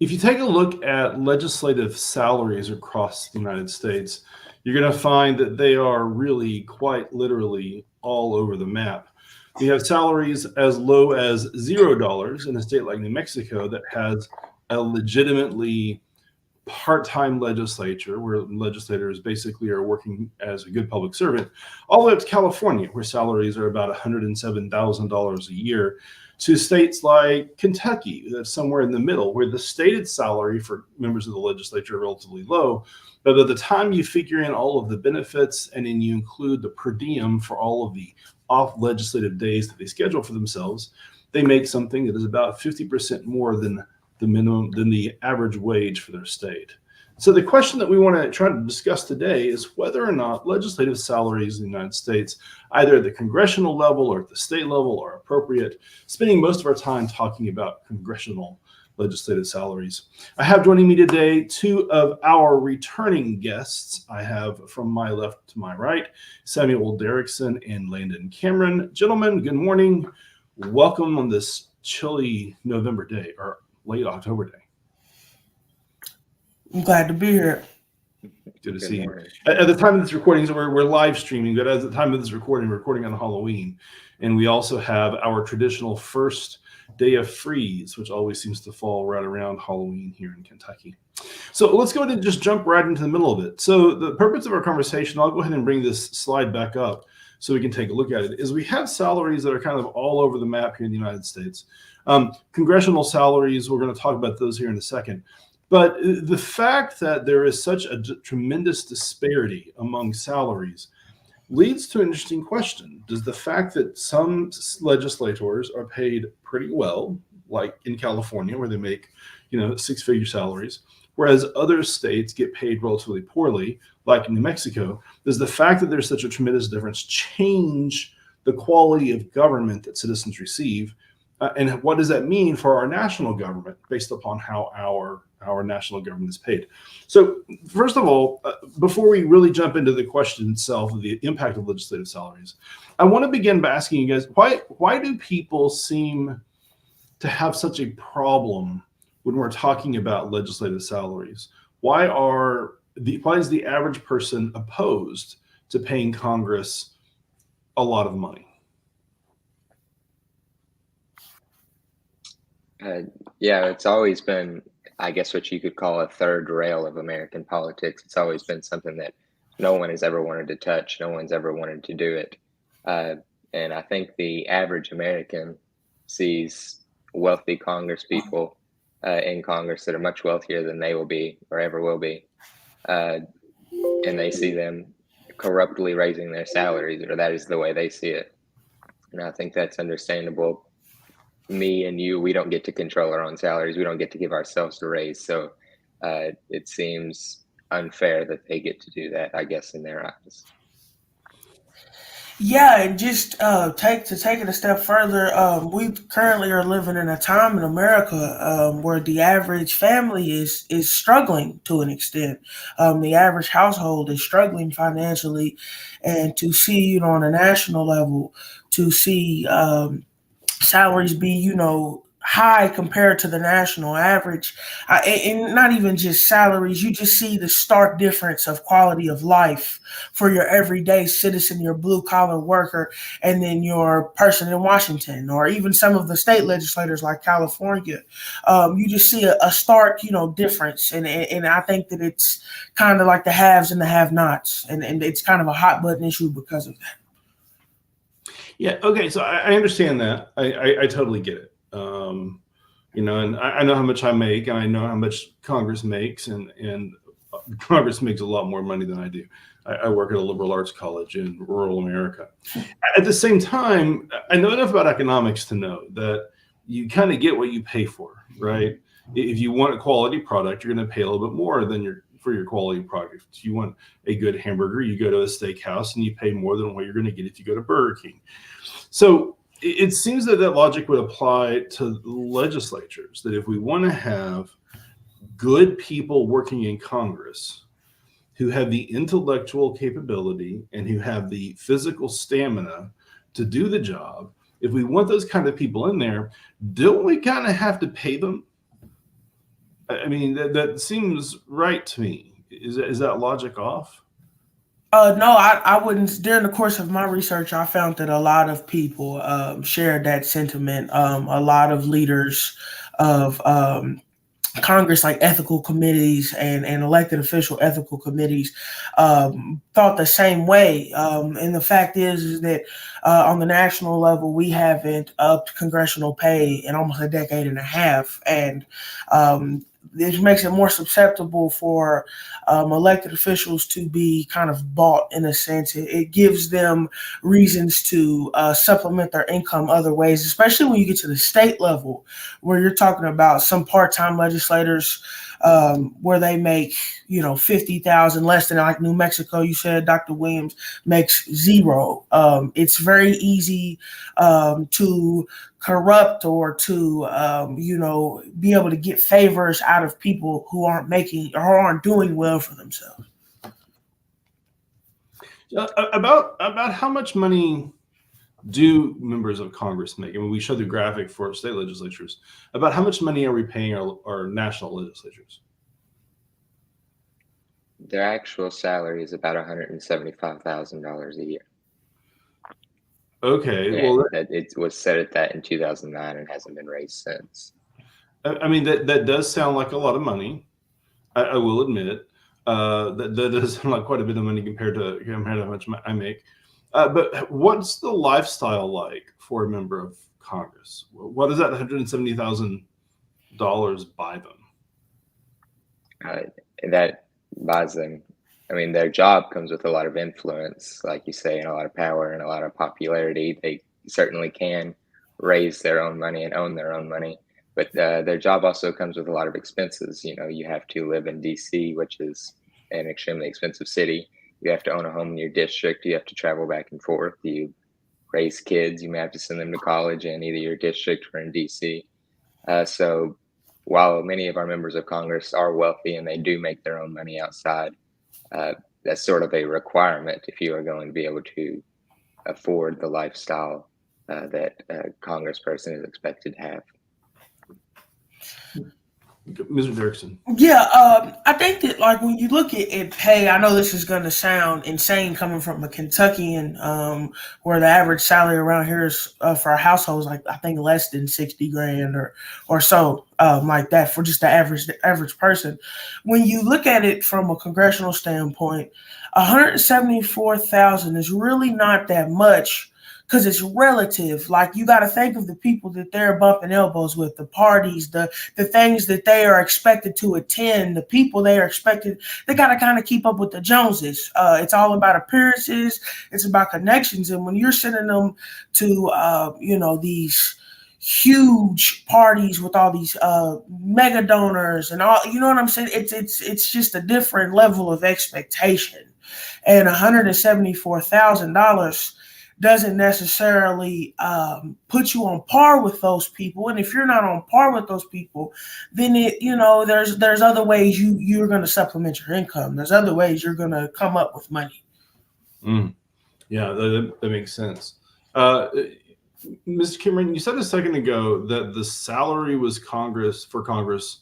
If you take a look at legislative salaries across the United States, you're going to find that they are really quite literally all over the map. We have salaries as low as $0 in a state like New Mexico that has a legitimately part-time legislature where legislators basically are working as a good public servant, all the way up to California, where salaries are about $107,000 a year, to states like Kentucky, that's somewhere in the middle, where the stated salary for members of the legislature are relatively low. But by the time you figure in all of the benefits and then you include the per diem for all of the off legislative days that they schedule for themselves, they make something that is about 50% more than the minimum, than the average wage for their state. So the question that we want to try to discuss today is whether or not legislative salaries in the United States, either at the congressional level or at the state level, are appropriate, spending most of our time talking about congressional legislative salaries. I have joining me today two of our returning guests. I have from my left to my right, Samuel Derrickson and Landon Cameron. Gentlemen, good morning. Welcome on this chilly November day, or late October day. I'm glad to be here. Good to see you. At the time of this recording, so we're live streaming, but at the time of this recording, we're recording on Halloween. And we also have our traditional first day of freeze, which always seems to fall right around Halloween here in Kentucky. So let's go ahead and just jump right into the middle of it. So the purpose of our conversation, I'll go ahead and bring this slide back up so we can take a look at it, is we have salaries that are kind of all over the map here in the United States. Congressional salaries, we're going to talk about those here in a second. But the fact that there is such a tremendous disparity among salaries leads to an interesting question. Does the fact that some legislators are paid pretty well, like in California, where they make, six-figure salaries, whereas other states get paid relatively poorly, like in New Mexico, does the fact that there's such a tremendous difference change the quality of government that citizens receive? And what does that mean for our national government based upon how our national government is paid? So first of all, before we really jump into the question itself of the impact of legislative salaries, I want to begin by asking you guys, why do people seem to have such a problem when we're talking about legislative salaries? Why is the average person opposed to paying Congress a lot of money? It's always been, I guess, what you could call a third rail of American politics. It's always been something that no one has ever wanted to touch. No one's ever wanted to do it. And I think the average American sees wealthy Congress people in Congress that are much wealthier than they will be or ever will be. And they see them corruptly raising their salaries, or that is the way they see it. And I think that's understandable. Me and you, we don't get to control our own salaries. We don't get to give ourselves a raise. So it seems unfair that they get to do that, I guess, in their eyes. Yeah, and just take it a step further. We currently are living in a time in America where the average family is struggling to an extent. The average household is struggling financially, and to see, on a national level, to see salaries be, high compared to the national average, and not even just salaries. You just see the stark difference of quality of life for your everyday citizen, your blue collar worker, and then your person in Washington, or even some of the state legislators like California. You just see a stark, difference, and I think that it's kind of like the haves and the have-nots, and it's kind of a hot button issue because of that. Yeah. Okay. So I understand that. I totally get it. And I know how much I make, and I know how much Congress makes, and Congress makes a lot more money than I do. I work at a liberal arts college in rural America. At the same time, I know enough about economics to know that you kind of get what you pay for, right? If you want a quality product, you're going to pay a little bit more for your quality product. If you want a good hamburger, you go to a steakhouse and you pay more than what you're going to get if you go to Burger King. So it seems that logic would apply to legislatures, that if we want to have good people working in Congress who have the intellectual capability and who have the physical stamina to do the job, if we want those kind of people in there, don't we kind of have to pay them? I mean, that seems right to me. Is that logic off? No, I wouldn't. During the course of my research, I found that a lot of people shared that sentiment. A lot of leaders of Congress, like ethical committees and elected official ethical committees, thought the same way. And the fact is that on the national level, we haven't upped congressional pay in almost a decade and a half. And this makes it more susceptible for elected officials to be kind of bought in a sense. It gives them reasons to supplement their income other ways, especially when you get to the state level, where you're talking about some part-time legislators where they make 50,000 less than, like New Mexico. You said Dr. Williams makes zero. It's very easy to corrupt or to be able to get favors out of people who aren't making or aren't doing well for themselves. About how much money do members of Congress make? I mean, we showed the graphic for state legislatures. About how much money are we paying our national legislatures? Their actual salary is about $175,000 a year. Okay, And well, it was set at that in 2009 and hasn't been raised since. I mean, that does sound like a lot of money. I will admit that does sound like quite a bit of money compared to how much I make. But what's the lifestyle like for a member of Congress? What does that $170,000 buy them? That buys them. I mean, their job comes with a lot of influence, like you say, and a lot of power and a lot of popularity. They certainly can raise their own money and own their own money, but their job also comes with a lot of expenses. You have to live in DC, which is an extremely expensive city. You have to own a home in your district. You have to travel back and forth. You raise kids. You may have to send them to college in either your district or in DC. So while many of our members of Congress are wealthy and they do make their own money outside, that's sort of a requirement if you are going to be able to afford the lifestyle that a congressperson is expected to have. Mr. Dirksen. Yeah, I think that, like, when you look at pay, I know this is going to sound insane coming from a Kentuckian, where the average salary around here is for a household is like, I think, less than 60 grand or so, like that, for just the average person. When you look at it from a congressional standpoint, 174,000 is really not that much, because it's relative. Like, you got to think of the people that they're bumping elbows with, the parties, the things that they are expected to attend, the people they are expected. They got to kind of keep up with the Joneses. It's all about appearances. It's about connections. And when you're sending them to, these huge parties with all these mega donors and all, you know what I'm saying? It's just a different level of expectation. And $174,000 doesn't necessarily put you on par with those people. And if you're not on par with those people, then there's other ways you're going to supplement your income. There's other ways you're going to come up with money. Yeah, that makes sense. Mr. Cameron, you said a second ago that the salary for Congress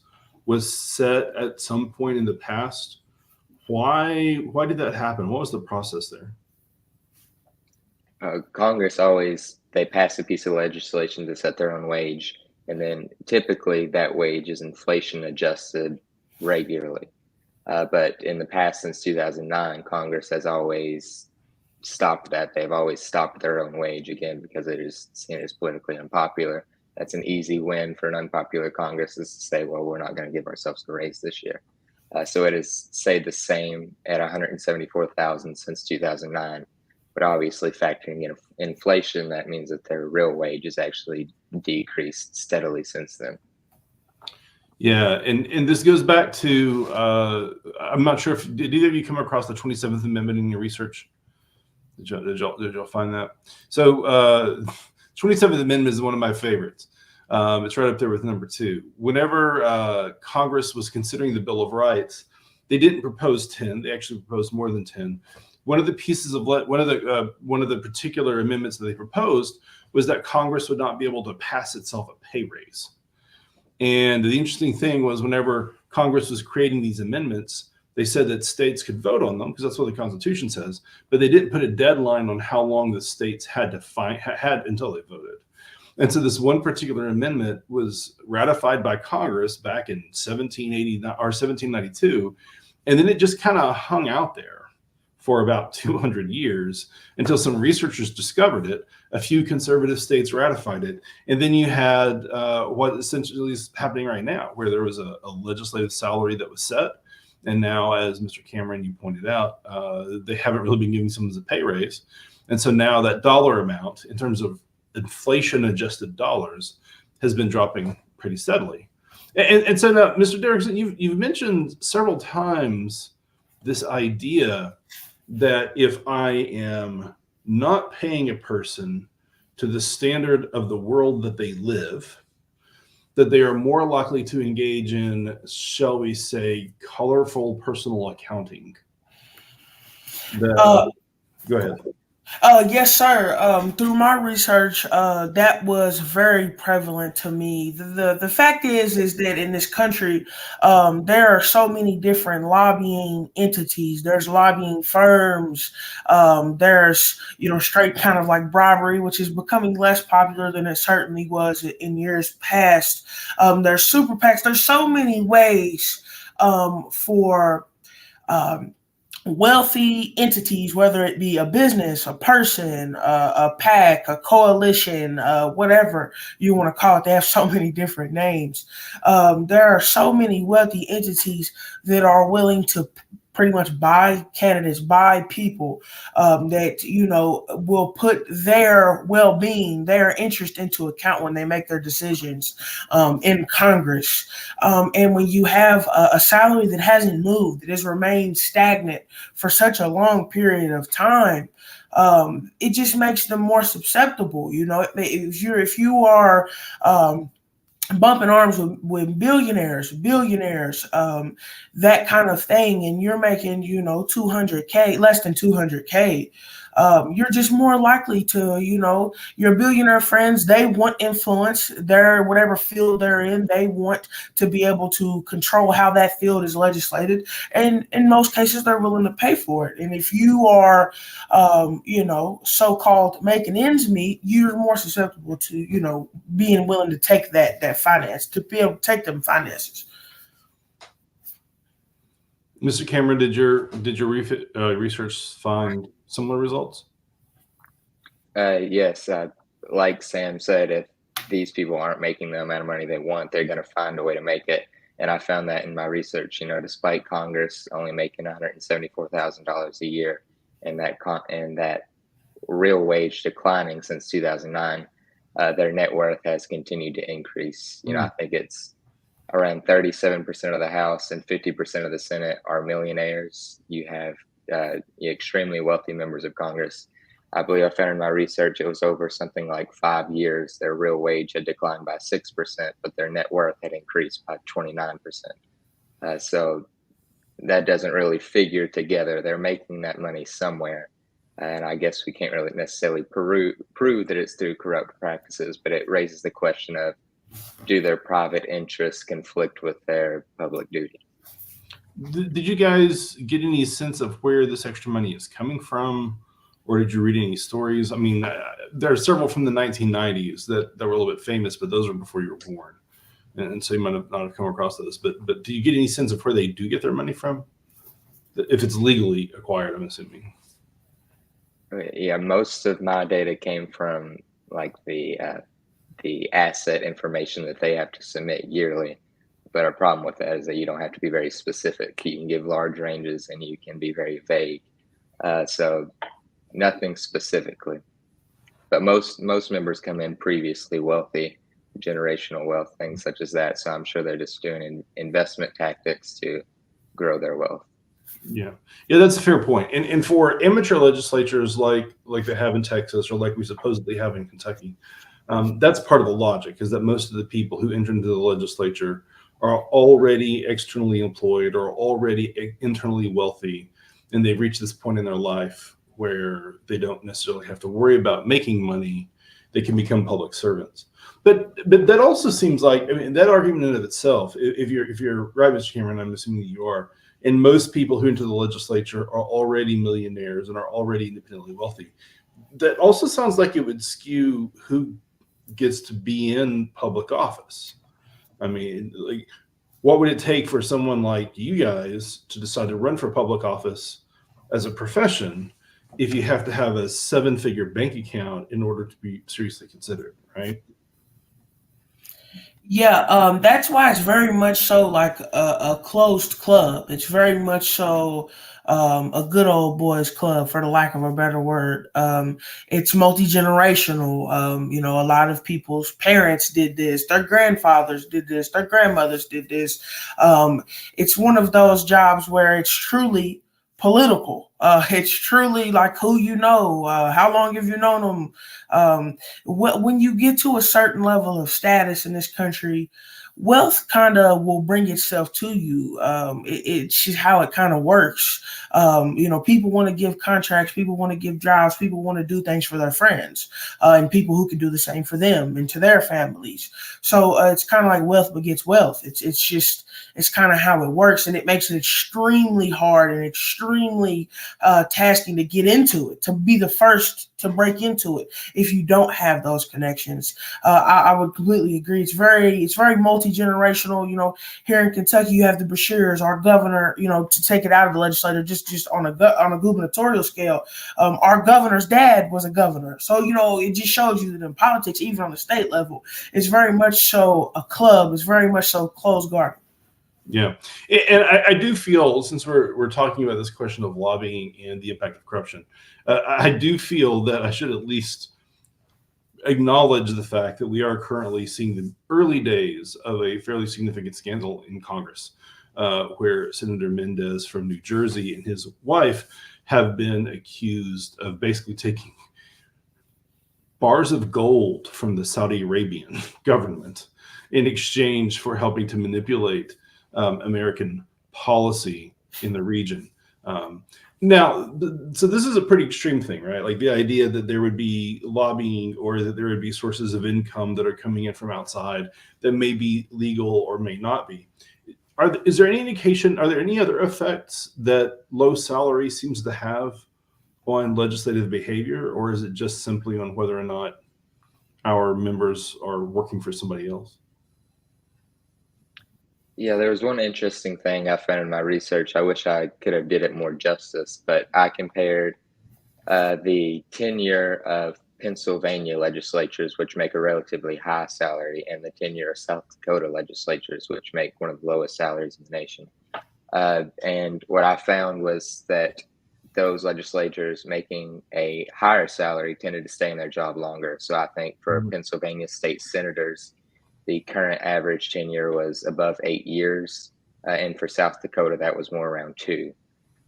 was set at some point in the past. Why did that happen? What was the process there? Congress they pass a piece of legislation to set their own wage, and then typically that wage is inflation adjusted regularly. But in the past, since 2009, Congress has always stopped that. They've always stopped their own wage, again, because it is seen as politically unpopular. That's an easy win for an unpopular Congress, is to say, well, we're not going to give ourselves a raise this year. So it has stayed the same at 174,000 since 2009. But obviously, factoring in inflation, that means that their real wage has actually decreased steadily since then. Yeah, and this goes back to I'm not sure if did either of you come across the 27th Amendment in your research? Did y'all find that? So 27th Amendment is one of my favorites. It's right up there with number 2. Whenever Congress was considering the Bill of Rights, they didn't propose 10. They actually proposed more than 10. One of the pieces of one of the particular amendments that they proposed was that Congress would not be able to pass itself a pay raise. And the interesting thing was, whenever Congress was creating these amendments, they said that states could vote on them because that's what the Constitution says, but they didn't put a deadline on how long the states had until they voted. And so this one particular amendment was ratified by Congress back in 1789 or 1792, and then it just kind of hung out there for about 200 years until some researchers discovered it. A few conservative states ratified it, and then you had what essentially is happening right now, where there was a legislative salary that was set. And now, as Mr. Cameron, you pointed out, they haven't really been giving someone a pay raise. And so now that dollar amount, in terms of inflation-adjusted dollars, has been dropping pretty steadily. And so now, Mr. Derrickson, you've mentioned several times this idea that if I am not paying a person to the standard of the world that they live, that they are more likely to engage in, shall we say, colorful personal accounting. Go ahead. Yes, sir. Through my research, that was very prevalent to me. The fact is that in this country, there are so many different lobbying entities. There's lobbying firms. There's, straight kind of like bribery, which is becoming less popular than it certainly was in years past. There's super PACs. There's so many ways for wealthy entities, whether it be a business, a person, a PAC, a coalition, whatever you want to call it. They have so many different names. There are so many wealthy entities that are willing to pretty much buy candidates, buy people that, will put their well-being, their interest into account when they make their decisions in Congress. And when you have a salary that hasn't moved, that has remained stagnant for such a long period of time, it just makes them more susceptible. If you are bumping arms with billionaires, that kind of thing, and you're making, $200K, less than $200K, you're just more likely to, your billionaire friends, they want influence. Their whatever field they're in, they want to be able to control how that field is legislated. And in most cases, they're willing to pay for it. And if you are, so-called making ends meet, you're more susceptible to, being willing to take that finance, to be able to take them finances. Mr. Cameron, did your research find similar results? Yes. Like Sam said, if these people aren't making the amount of money they want, they're going to find a way to make it. And I found that in my research, despite Congress only making $174,000 a year, and that real wage declining since 2009, their net worth has continued to increase. I think it's around 37% of the House and 50% of the Senate are millionaires. You have extremely wealthy members of Congress. I believe I found in my research it was over something like 5 years. Their real wage had declined by 6%, but their net worth had increased by 29%. So that doesn't really figure together. They're making that money somewhere. And I guess we can't really necessarily prove that it's through corrupt practices, but it raises the question of, do their private interests conflict with their public duty? Did you guys get any sense of where this extra money is coming from? Or did you read any stories? I mean, there are several from the 1990s that were a little bit famous, but those were before you were born. And so you might not have come across those. But do you get any sense of where they do get their money from? If it's legally acquired, I'm assuming. Yeah, most of my data came from like the asset information that they have to submit yearly. But our problem with that is that you don't have to be very specific. You can give large ranges and you can be very vague. So nothing specifically. But most members come in previously wealthy, generational wealth, things such as that. So I'm sure they're just doing investment tactics to grow their wealth. Yeah, that's a fair point. And for amateur legislatures like they have in Texas or like we supposedly have in Kentucky, that's part of the logic, is that most of the people who enter into the legislature are already externally employed or already internally wealthy, and they've reached this point in their life where they don't necessarily have to worry about making money. they can become public servants. But that also seems like, I mean, that argument in and of itself, if you're right, Mr. Cameron, I'm assuming that you are, and most people who enter the legislature are already millionaires and are already independently wealthy, that also sounds like it would skew who gets to be in public office. I mean, like, what would it take for someone like you guys to decide to run for public office as a profession if you have to have a 7-figure bank account in order to be seriously considered, right? Yeah, that's why it's very much so like a closed club. It's very much so a good old boys club, for the lack of a better word. It's multi-generational. A lot of people's parents did this, their grandfathers did this, their grandmothers did this. It's one of those jobs where it's truly political. It's truly like who you know, how long have you known them. When you get to a certain level of status in this country, wealth kind of will bring itself to you. It's just how it kind of works. People want to give contracts, people want to give jobs, people want to do things for their friends, and people who can do the same for them and to their families. So it's kind of like wealth begets wealth. It's kind of how it works, and it makes it extremely hard and extremely tasking to get into it, to be the first to break into it if you don't have those connections. I would completely agree. It's very multi-generational. Here in Kentucky, you have the Bashirs, our governor. To take it out of the legislature, just on a gubernatorial scale, our governor's dad was a governor. So it just shows you that in politics, even on the state level, it's very much so a club. It's very much so closed garden. Yeah, and I do feel, since we're talking about this question of lobbying and the impact of corruption, I do feel that I should at least acknowledge the fact that we are currently seeing the early days of a fairly significant scandal in Congress, where Senator Mendez from New Jersey and his wife have been accused of basically taking bars of gold from the Saudi Arabian government in exchange for helping to manipulate American policy in the region. So this is a pretty extreme thing, right? Like the idea that there would be lobbying or that there would be sources of income that are coming in from outside that may be legal or may not be. Is there any indication, are there any other effects that low salary seems to have on legislative behavior, or is it just simply on whether or not our members are working for somebody else? Yeah, there was one interesting thing I found in my research. I wish I could have did it more justice, but I compared the tenure of Pennsylvania legislatures, which make a relatively high salary, and the tenure of South Dakota legislatures, which make one of the lowest salaries in the nation. And what I found was that those legislatures making a higher salary tended to stay in their job longer. So I think for Pennsylvania state senators, the current average tenure was above 8 years, and for South Dakota, that was more around 2.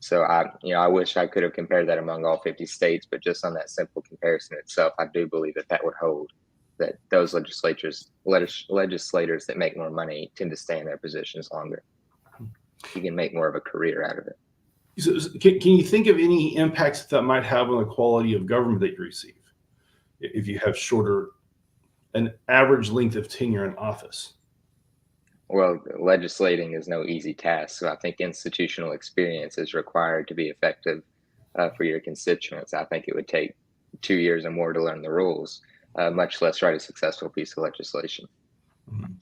So I wish I could have compared that among all 50 states, but just on that simple comparison itself, I do believe that would hold. That those legislators that make more money tend to stay in their positions longer. You can make more of a career out of it. So can you think of any impacts that might have on the quality of government that you receive if you have an average length of tenure in office? Well, legislating is no easy task. So I think institutional experience is required to be effective for your constituents. I think it would take 2 years or more to learn the rules, much less write a successful piece of legislation. Mm-hmm.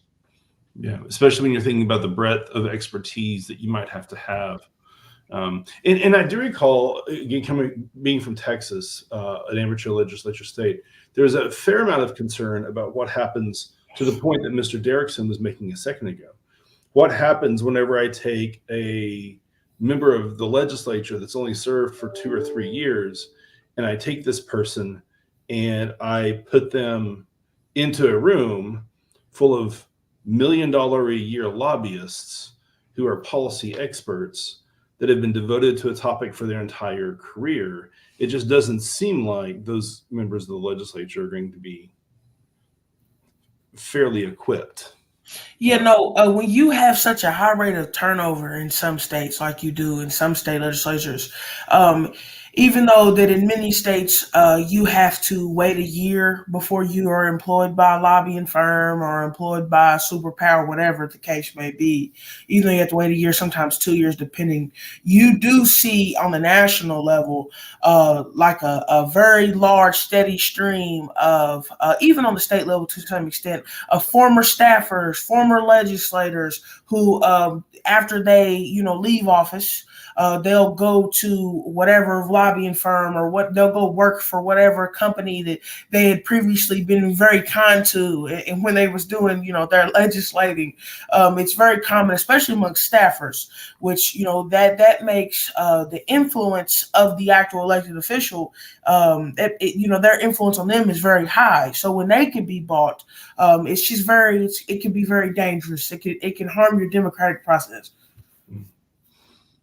Yeah, especially when you're thinking about the breadth of expertise that you might have to have. And I do recall, again, being from Texas, an amateur legislature state, there's a fair amount of concern about what happens, to the point that Mr. Derrickson was making a second ago. What happens whenever I take a member of the legislature that's only served for 2 or 3 years, and I take this person and I put them into a room full of $1 million a year lobbyists who are policy experts that have been devoted to a topic for their entire career? It just doesn't seem like those members of the legislature are going to be fairly equipped. When you have such a high rate of turnover in some states, like you do in some state legislatures, even though that in many states you have to wait a year before you are employed by a lobbying firm or employed by a superpower, whatever the case may be. Even though you have to wait a year, sometimes 2 years, depending. You do see on the national level like a very large, steady stream of, even on the state level to some extent, of former staffers, former legislators who, after they, leave office, they'll go to whatever lobbying firm or they'll go work for whatever company that they had previously been very kind to, and when they was doing, their legislating. It's very common, especially amongst staffers, which, that makes the influence of the actual elected official, their influence on them is very high. So when they can be bought, it's just it can be very dangerous. It can harm your democratic process.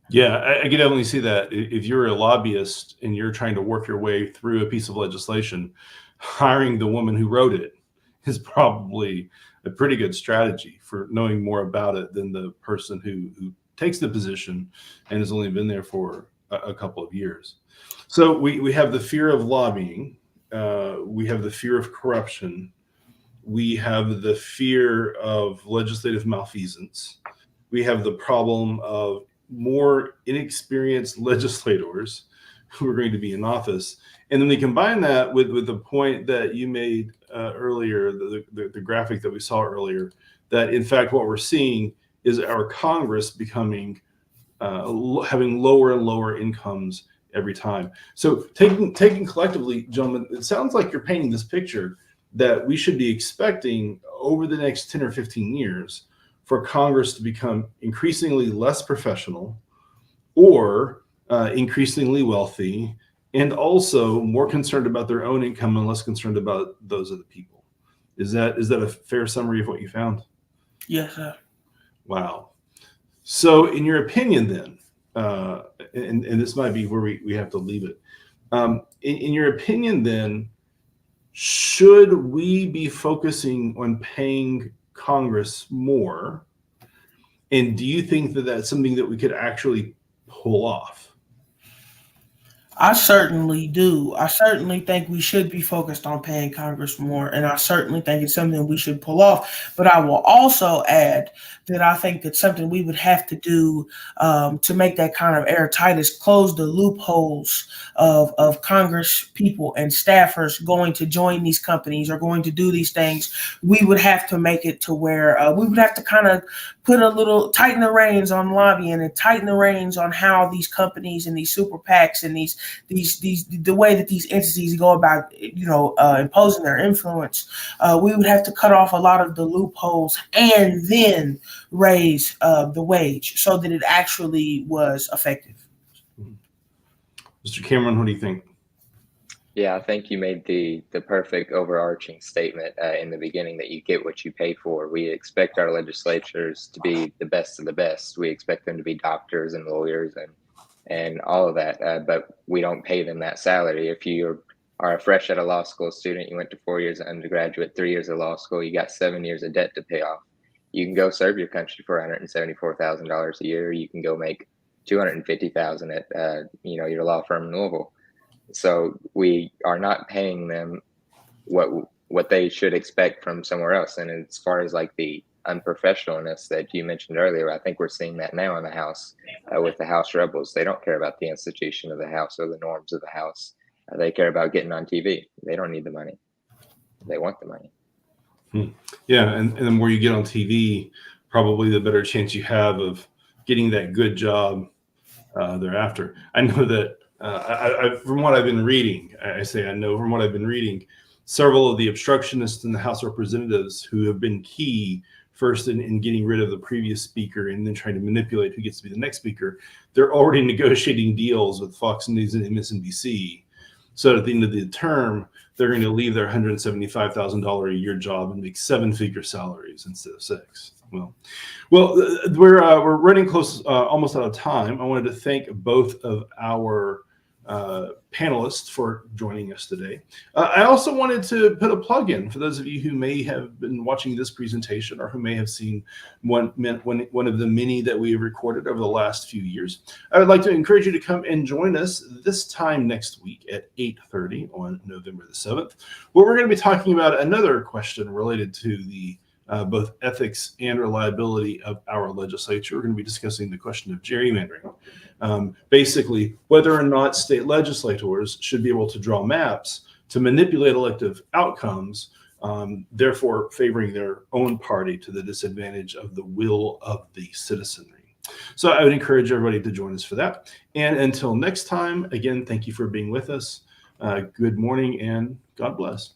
Yeah, I can definitely see that. If you're a lobbyist and you're trying to work your way through a piece of legislation, hiring the woman who wrote it is probably a pretty good strategy for knowing more about it than the person who takes the position and has only been there for a couple of years. So we have the fear of lobbying. We have the fear of corruption. We have the fear of legislative malfeasance. We have the problem of more inexperienced legislators who are going to be in office. And then we combine that with the point that you made earlier, the graphic that we saw earlier, that in fact what we're seeing is our Congress becoming having lower and lower incomes every time. So taking collectively, gentlemen, it sounds like you're painting this picture that we should be expecting over the next 10 or 15 years for Congress to become increasingly less professional or increasingly wealthy, and also more concerned about their own income and less concerned about those of the people. Is that a fair summary of what you found? Yes, sir. Wow. So in your opinion then, and this might be where we have to leave it, in your opinion then, should we be focusing on paying Congress more? And do you think that that's something that we could actually pull off? I certainly do. I certainly think we should be focused on paying Congress more, and I certainly think it's something we should pull off. But I will also add that I think that something we would have to do to make that kind of airtight is close the loopholes of Congress people and staffers going to join these companies or going to do these things. We would have to make it to where we would have to kind of tighten the reins on lobbying and tighten the reins on how these companies and these super PACs and the way that these entities go about, imposing their influence. We would have to cut off a lot of the loopholes and then raise the wage so that it actually was effective. Mr. Cameron, what do you think? Yeah, I think you made the perfect overarching statement in the beginning that you get what you pay for. We expect our legislatures to be the best of the best. We expect them to be doctors and lawyers and all of that, but we don't pay them that salary. If you are a fresh out of law school student, you went to 4 years of undergraduate, 3 years of law school, you got 7 years of debt to pay off. You can go serve your country for $174,000 a year. You can go make $250,000 at your law firm in Louisville. So we are not paying them what they should expect from somewhere else. And as far as like the unprofessionalness that you mentioned earlier, I think we're seeing that now in the House with the House rebels. They don't care about the institution of the House or the norms of the House. They care about getting on TV. They don't need the money. They want the money. Yeah, and the more you get on TV, probably the better chance you have of getting that good job thereafter. I know that from what I've been reading, from what I've been reading, several of the obstructionists in the House of Representatives who have been key first in getting rid of the previous speaker and then trying to manipulate who gets to be the next speaker, they're already negotiating deals with Fox News and MSNBC. So at the end of the term, they're going to leave their $175,000 a year job and make 7-figure salaries instead of 6. Well, we're running close, almost out of time. I wanted to thank both of our panelists for joining us today. I also wanted to put a plug in for those of you who may have been watching this presentation or who may have seen one of the many that we have recorded over the last few years. I would like to encourage you to come and join us this time next week at 8:30 on November the 7th, where we're going to be talking about another question related to the both ethics and reliability of our legislature. We're going to be discussing the question of gerrymandering. Basically, whether or not state legislators should be able to draw maps to manipulate elective outcomes, therefore favoring their own party to the disadvantage of the will of the citizenry. So I would encourage everybody to join us for that. And until next time, again, thank you for being with us. Good morning and God bless.